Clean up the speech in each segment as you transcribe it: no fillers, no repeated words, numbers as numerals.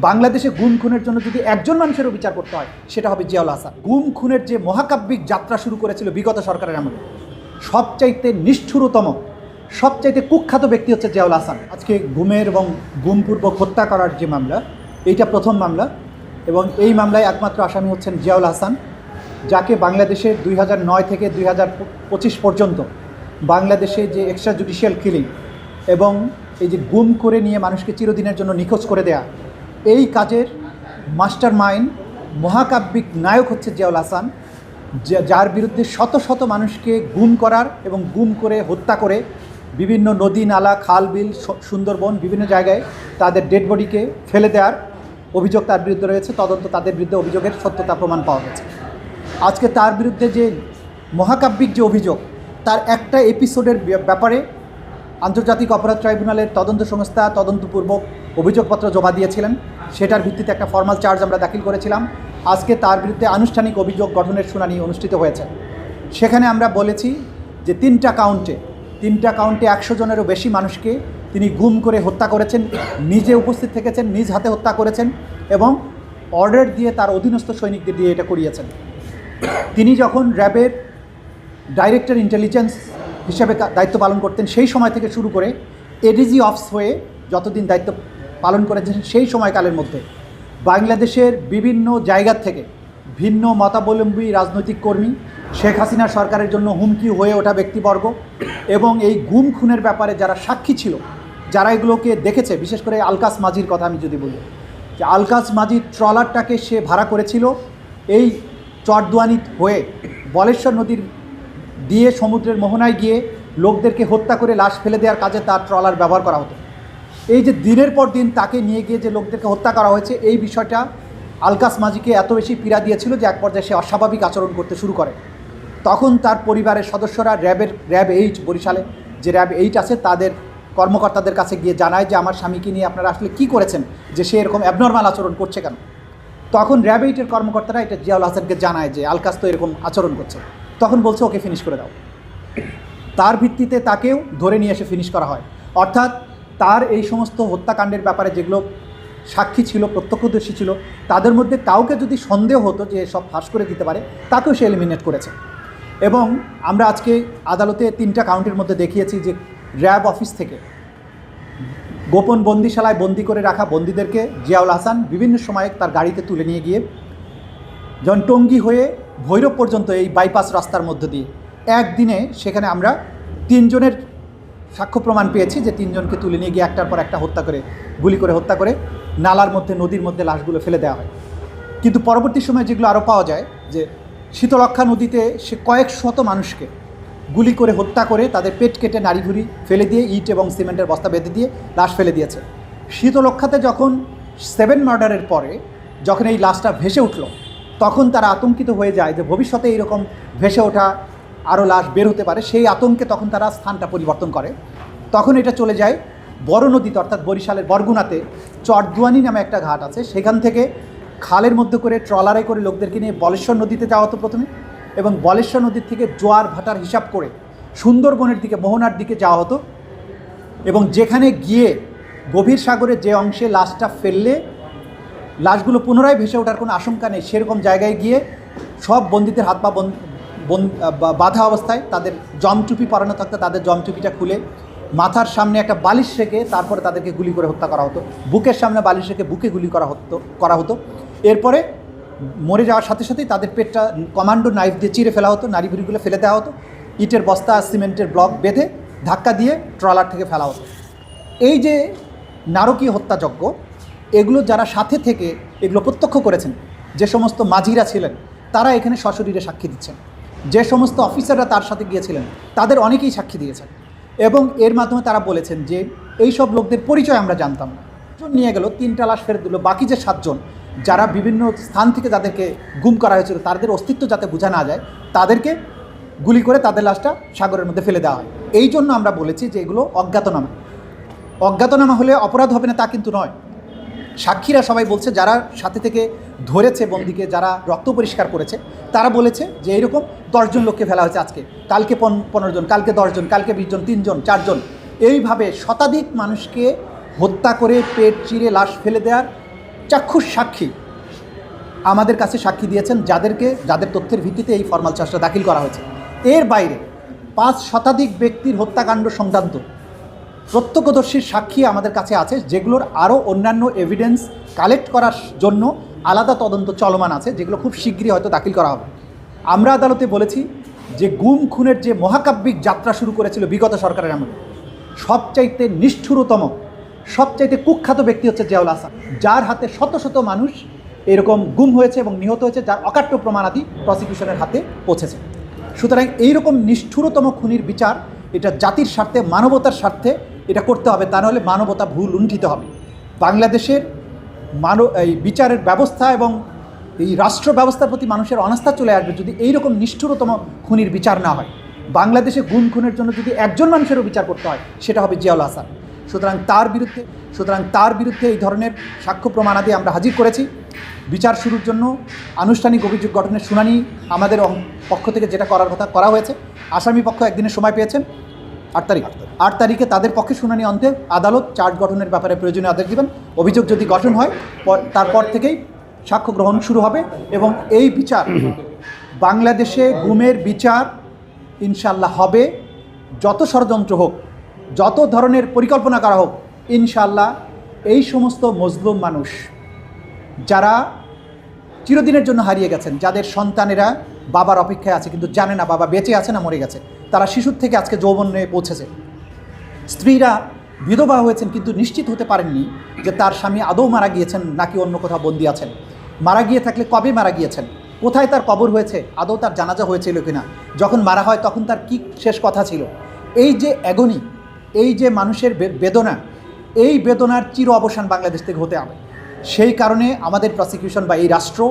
বাংলাদেশে গুম খুনের জন্য যদি একজন মানুষেরও বিচার করতে হয় সেটা হবে জিয়াউল হাসান। গুম খুনের যে মহাকাব্যিক যাত্রা শুরু করেছিল বিগত সরকারের আমলে, সবচাইতে নিষ্ঠুরতম, সবচাইতে কুখ্যাত ব্যক্তি হচ্ছে জিয়াউল হাসান। আজকে গুমের এবং গুমপূর্বক হত্যা করার যে মামলা, এইটা প্রথম মামলা এবং এই মামলায় একমাত্র আসামি হচ্ছেন জিয়াউল হাসান, যাকে বাংলাদেশে 2009 থেকে 2025 পর্যন্ত বাংলাদেশে যে এক্সট্রা জুডিশিয়াল কিলিং এবং এই যে গুম করে নিয়ে মানুষকে চিরদিনের জন্য নিখোঁজ করে দেয়া, এই কাজের মাস্টার মাইন্ড, মহাকাব্যিক নায়ক হচ্ছে জিয়াউল হাসান, যার বিরুদ্ধে শত শত মানুষকে গুম করার এবং গুম করে হত্যা করে বিভিন্ন নদী নালা খাল বিল সুন্দরবন বিভিন্ন জায়গায় তাদের ডেড বডিকে ফেলে দেওয়ার অভিযোগ তার বিরুদ্ধে রয়েছে। তদন্ত তাদের বিরুদ্ধে অভিযোগের সত্যতা প্রমাণ পাওয়া গেছে। আজকে তার বিরুদ্ধে যে মহাকাব্যিক যে অভিযোগ, তার একটা এপিসোডের ব্যাপারে আন্তর্জাতিক অপরাধ ট্রাইব্যুনালের তদন্ত সংস্থা তদন্তপূর্বক অভিযোগপত্র জমা দিয়েছিলেন। সেটার ভিত্তিতে একটা ফর্মাল চার্জ আমরা দাখিল করেছিলাম। আজকে তার বিরুদ্ধে আনুষ্ঠানিক অভিযোগ গঠনের শুনানি অনুষ্ঠিত হয়েছে। সেখানে আমরা বলেছি যে তিনটা কাউন্টে 100 জনেরও বেশি মানুষকে তিনি গুম করে হত্যা করেছেন, নিজে উপস্থিত থেকেছেন, নিজ হাতে হত্যা করেছেন এবং অর্ডার দিয়ে তার অধীনস্থ সৈনিকদের দিয়ে এটা করিয়েছেন। তিনি যখন র্যাবের ডাইরেক্টর ইন্টেলিজেন্স হিসেবে দায়িত্ব পালন করতেন, সেই সময় থেকে শুরু করে এডিজি অফিস হয়ে যতদিন দায়িত্ব পালন করেছেন, সেই সময়কালের মধ্যে বাংলাদেশের বিভিন্ন জায়গা থেকে ভিন্ন মতাবলম্বী রাজনৈতিক কর্মী, শেখ হাসিনা সরকারের জন্য হুমকি হয়ে ওঠা ব্যক্তিবর্গ এবং এই গুম খুনের ব্যাপারে যারা সাক্ষী ছিল, যারা এগুলোকে দেখেছে, বিশেষ করে আলকাস মাঝির কথা আমি যদি বলি, যে আলকাস মাঝির ট্রলারটাকে সে ভাড়া করেছিল এই চরদুয়ানি হয়ে বলেশ্বর নদীর দিয়ে সমুদ্রের মোহনায় গিয়ে লোকদেরকে হত্যা করে লাশ ফেলে দেওয়ার কাজে তার ট্রলার ব্যবহার করা হতো। এই যে দিনের পর দিন তাকে নিয়ে গিয়ে যে লোকদেরকে হত্যা করা হয়েছে, এই বিষয়টা আলকাস মাঝিকে এত বেশি পীড়া দিয়েছিল যে এক পর্যায়ে সে অস্বাভাবিক আচরণ করতে শুরু করে। তখন তার পরিবারের সদস্যরা র্যাব 8 বরিশালে যে র্যাব 8 আছে তাদের কর্মকর্তাদের কাছে গিয়ে জানায় যে আমার স্বামীকে নিয়ে আপনারা আসলে কী করেছেন, যে সে এরকম অ্যাবনর্মাল আচরণ করছে কেন। তখন র্যাব 8-এর কর্মকর্তারা এটা জিয়াউল হাসানকে জানায় যে আলকাস তো এরকম আচরণ করছে। তখন বলছে ওকে ফিনিশ করে দাও। তার ভিত্তিতে তাকেও ধরে নিয়ে এসে ফিনিশ করা হয়। অর্থাৎ তার এই সমস্ত হত্যাকাণ্ডের ব্যাপারে যেগুলো সাক্ষী ছিল, প্রত্যক্ষদর্শী ছিল, তাদের মধ্যে কাউকে যদি সন্দেহ হতো যে সব ফাঁস করে দিতে পারে, তাকেও সে এলিমিনেট করেছে। এবং আমরা আজকে আদালতে 3টা কাউন্টের মধ্যে দেখিয়েছি যে র্যাব অফিস থেকে গোপন বন্দিশালায় বন্দি করে রাখা বন্দীদেরকে জিয়াউল হাসান বিভিন্ন সময়ে তার গাড়িতে তুলে নিয়ে গিয়ে যখন টঙ্গী হয়ে ভৈরব পর্যন্ত এই বাইপাস রাস্তার মধ্য দিয়ে একদিনে সেখানে আমরা 3 জনের সাক্ষ্য প্রমাণ পেয়েছি যে 3 জনকে তুলে নিয়ে গিয়ে একটার পর একটা হত্যা করে, গুলি করে হত্যা করে নালার মধ্যে, নদীর মধ্যে লাশগুলো ফেলে দেওয়া হয়। কিন্তু পরবর্তী সময়ে যেগুলো আরও পাওয়া যায় যে শীতলক্ষা নদীতে সে কয়েক শত মানুষকে গুলি করে হত্যা করে তাদের পেট কেটে নাড়ি ভুড়ি ফেলে দিয়ে ইট এবং সিমেন্টের বস্তা বেঁধে দিয়ে লাশ ফেলে দিয়েছে। শীতলক্ষাতে যখন 7 মার্ডারের পরে যখন এই লাশটা ভেসে উঠল, তখন তারা আতঙ্কিত হয়ে যায় যে ভবিষ্যতে এইরকম ভেসে ওঠা আরও লাশ বের হতে পারে। সেই আতঙ্কে তখন তারা স্থানটা পরিবর্তন করে। তখন এটা চলে যায় বড় নদীতে, অর্থাৎ বরিশালের বরগুনাতে চরদুয়ানি নামে একটা ঘাট আছে, সেখান থেকে খালের মধ্যে করে ট্রলারে করে লোকদেরকে নিয়ে বলেশ্বর নদীতে যাওয়া হতো প্রথমে, এবং বলেশ্বর নদীর থেকে জোয়ার ভাটার হিসাব করে সুন্দরবনের দিকে, মোহনার দিকে যাওয়া হতো। এবং যেখানে গিয়ে গভীর সাগরে যে অংশে লাশটা ফেললে লাশগুলো পুনরায় ভেসে ওঠার কোনো আশঙ্কা নেই, সেরকম জায়গায় গিয়ে সব বন্দীদের হাত পা বাঁধা অবস্থায় তাদের জমটুপি পরানো থাকতো, তাদের জমটুপিটা খুলে মাথার সামনে একটা বালিশ রেখে তারপরে তাদেরকে গুলি করে হত্যা করা হতো। বুকের সামনে বালিশ রেখে বুকে গুলি করা হতো। এরপরে মরে যাওয়ার সাথে সাথেই তাদের পেটটা কমান্ডো নাইফ দিয়ে চিরে ফেলা হতো, নাড়ি ভুড়িগুলো ফেলে দেওয়া হতো, ইটের বস্তা সিমেন্টের ব্লক বেঁধে ধাক্কা দিয়ে ট্রলার থেকে ফেলা হতো। এই যে নারকীয় হত্যাযজ্ঞ, এগুলো যারা সাথে থেকে এগুলো প্রত্যক্ষ করেছেন, যে সমস্ত মাঝিরা ছিলেন তারা এখানে সশরীরে সাক্ষী দিচ্ছেন, যে সমস্ত অফিসাররা তার সাথে গিয়েছিলেন তাদের অনেকেই সাক্ষী দিয়েছেন। এবং এর মাধ্যমে তারা বলেছেন যে এই সব লোকদের পরিচয় আমরা জানতাম না। নিয়ে গেল 3টা লাশ ফেরত দিল, বাকি যে 7 জন যারা বিভিন্ন স্থান থেকে যাদেরকে গুম করা হয়েছিল তাদের অস্তিত্ব যাতে বোঝা না যায়, তাদেরকে গুলি করে তাদের লাশটা সাগরের মধ্যে ফেলে দেওয়া হয়। এই জন্য আমরা বলেছি যে এগুলো অজ্ঞাতনামা হলে অপরাধ হবে না তা কিন্তু নয়। সাক্ষীরা সবাই বলছে, যারা সাথে থেকে ধরেছে বন্দিকে, যারা রক্ত পরিষ্কার করেছে, তারা বলেছে যে এইরকম 10 জন লোককে ফেলা হয়েছে আজকে, কালকে 15 জন, কালকে 10 জন, কালকে 20 জন, 3 জন, 4 জন, এইভাবে শতাধিক মানুষকে হত্যা করে পেট চিরে লাশ ফেলে দেওয়ার চাক্ষুষ সাক্ষী আমাদের কাছে সাক্ষী দিয়েছেন, যাদের তথ্যের ভিত্তিতে এই ফরমাল চার্জটা দাখিল করা হয়েছে। এর বাইরে 5 শতাধিক ব্যক্তির হত্যাকাণ্ড সংক্রান্ত প্রত্যক্ষদর্শীর সাক্ষী আমাদের কাছে আছে, যেগুলোর আরও অন্যান্য এভিডেন্স কালেক্ট করার জন্য আলাদা তদন্ত চলমান আছে, যেগুলো খুব শীঘ্রই হয়তো দাখিল করা হবে। আমরা আদালতে বলেছি যে গুম খুনের যে মহাকাব্যিক যাত্রা শুরু করেছিল বিগত সরকারের আমলে, সবচাইতে নিষ্ঠুরতম, সবচাইতে কুখ্যাত ব্যক্তি হচ্ছে জিয়াউল হাসান, যার হাতে শত শত মানুষ এরকম গুম হয়েছে এবং নিহত হয়েছে, যার অকাট্য প্রমাণাদি প্রসিকিউশনের হাতে পৌঁছেছে। সুতরাং এইরকম নিষ্ঠুরতম খুনির বিচার এটা জাতির স্বার্থে, মানবতার স্বার্থে এটা করতে হবে, তা নাহলে মানবতা ভুল লুণ্ঠিত হবে। বাংলাদেশের এই বিচারের ব্যবস্থা এবং এই রাষ্ট্র ব্যবস্থার প্রতি মানুষের অনাস্থা চলে আসবে যদি এইরকম নিষ্ঠুরতম খুনির বিচার না হয়। বাংলাদেশে গুম খুনের জন্য যদি একজন মানুষেরও বিচার করতে হয়, সেটা হবে জিয়াউল হাসান। সুতরাং তার বিরুদ্ধে এই ধরনের সাক্ষ্য প্রমাণাদি আমরা হাজির করেছি। বিচার শুরুর জন্য আনুষ্ঠানিক অভিযোগ গঠনের শুনানি আমাদের পক্ষ থেকে যেটা করার কথা করা হয়েছে। আসামি পক্ষ একদিনের সময় পেয়েছেন, 8 তারিখে তাদের পক্ষে শুনানি অন্তে আদালত চার্জ গঠনের ব্যাপারে প্রয়োজনীয় আদেশ দেবেন। অভিযোগ যদি গঠন হয় তারপর থেকেই সাক্ষ্য গ্রহণ শুরু হবে এবং এই বিচার, বাংলাদেশে গুমের বিচার ইনশাল্লাহ হবে। যত ষড়যন্ত্র হোক, যত ধরনের পরিকল্পনা করা হোক, ইনশাল্লাহ এই সমস্ত মজলুম মানুষ যারা চিরদিনের জন্য হারিয়ে গেছেন, যাদের সন্তানেরা বাবার অপেক্ষায় আছে কিন্তু জানে না বাবা বেঁচে আছে না মরে গেছে, তারা শিশুর থেকে আজকে যৌবনে পৌঁছেছে, স্ত্রীরা বিধবা হয়েছেন কিন্তু নিশ্চিত হতে পারেননি যে তার স্বামী আদৌ মারা গিয়েছেন নাকি অন্য কোথাও বন্দী আছেন, মারা গিয়ে থাকলে কবে মারা গিয়েছেন, কোথায় তার কবর হয়েছে, আদৌ তার জানাজা হয়েছিল কিনা, যখন মারা হয় তখন তার কি শেষ কথা ছিল। এই যে অ্যাগনি, এই যে মানুষের বেদনা, এই বেদনার চির অবসান বাংলাদেশ থেকে হতে হবে। সেই কারণে আমাদের প্রসিকিউশন বা এই রাষ্ট্র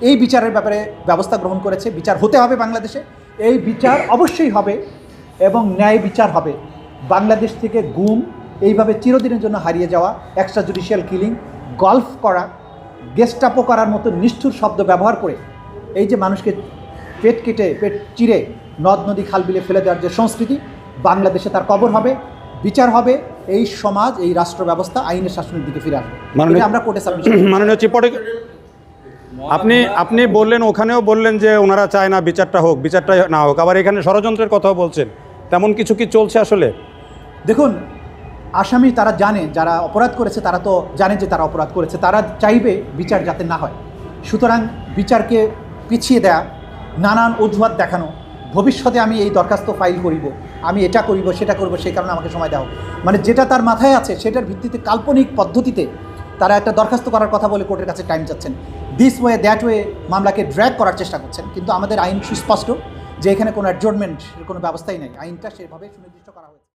এই বিচারের ব্যাপারে ব্যবস্থা গ্রহণ করেছে। বিচার হতে হবে বাংলাদেশে, এই বিচার অবশ্যই হবে এবং ন্যায় বিচার হবে। বাংলাদেশ থেকে গুম, এইভাবে চিরদিনের জন্য হারিয়ে যাওয়া, এক্সট্রা জুডিশিয়াল কিলিং, গল্ফ করা, গেস্টাপো করার মতো নিষ্ঠুর শব্দ ব্যবহার করে এই যে মানুষকে পেট কেটে পেট চিরে নদ নদী খাল বিলে ফেলে দেওয়ার যে সংস্কৃতি, বাংলাদেশে তার কবর হবে, বিচার হবে, এই সমাজ, এই রাষ্ট্র ব্যবস্থা আইনের শাসনের দিকে ফিরে আসবে। আমরা কোর্টে সাবমিশন। মাননীয় চিফ আপনি বললেন, ওখানেও বললেন যে ওনারা চায় না বিচারটা হোক, বিচারটা না হোক, আবার এখানে ষড়যন্ত্রের কথাও বলছেন। তেমন কিছু কি চলছে আসলে? দেখুন, আসামি তারা জানে, যারা অপরাধ করেছে তারা তো জানে যে তারা অপরাধ করেছে, তারা চাইবে বিচার যাতে না হয়। সুতরাং বিচারকে পিছিয়ে দেয়া, নানান অজুহাত দেখানো, ভবিষ্যতে আমি এই দরখাস্ত ফাইল করিব, আমি এটা করিব, সেটা করব, সেই কারণে আমাকে সময় দেওয়া, মানে যেটা তার মাথায় আছে সেটার ভিত্তিতে কাল্পনিক পদ্ধতিতে তারা একটা দরখাস্ত করার কথা বলে কোর্টের কাছে টাইম চাচ্ছেন। দিস ওয়ে দ্যাট ওয়ে মামলাকে ড্র্যাগ করার চেষ্টা করছেন। কিন্তু আমাদের আইন সুস্পষ্ট যে এখানে কোনো অ্যাডজর্নমেন্টের কোনো ব্যবস্থাই নেই, আইনটা সেভাবে সুনির্দিষ্ট করা হয়েছে।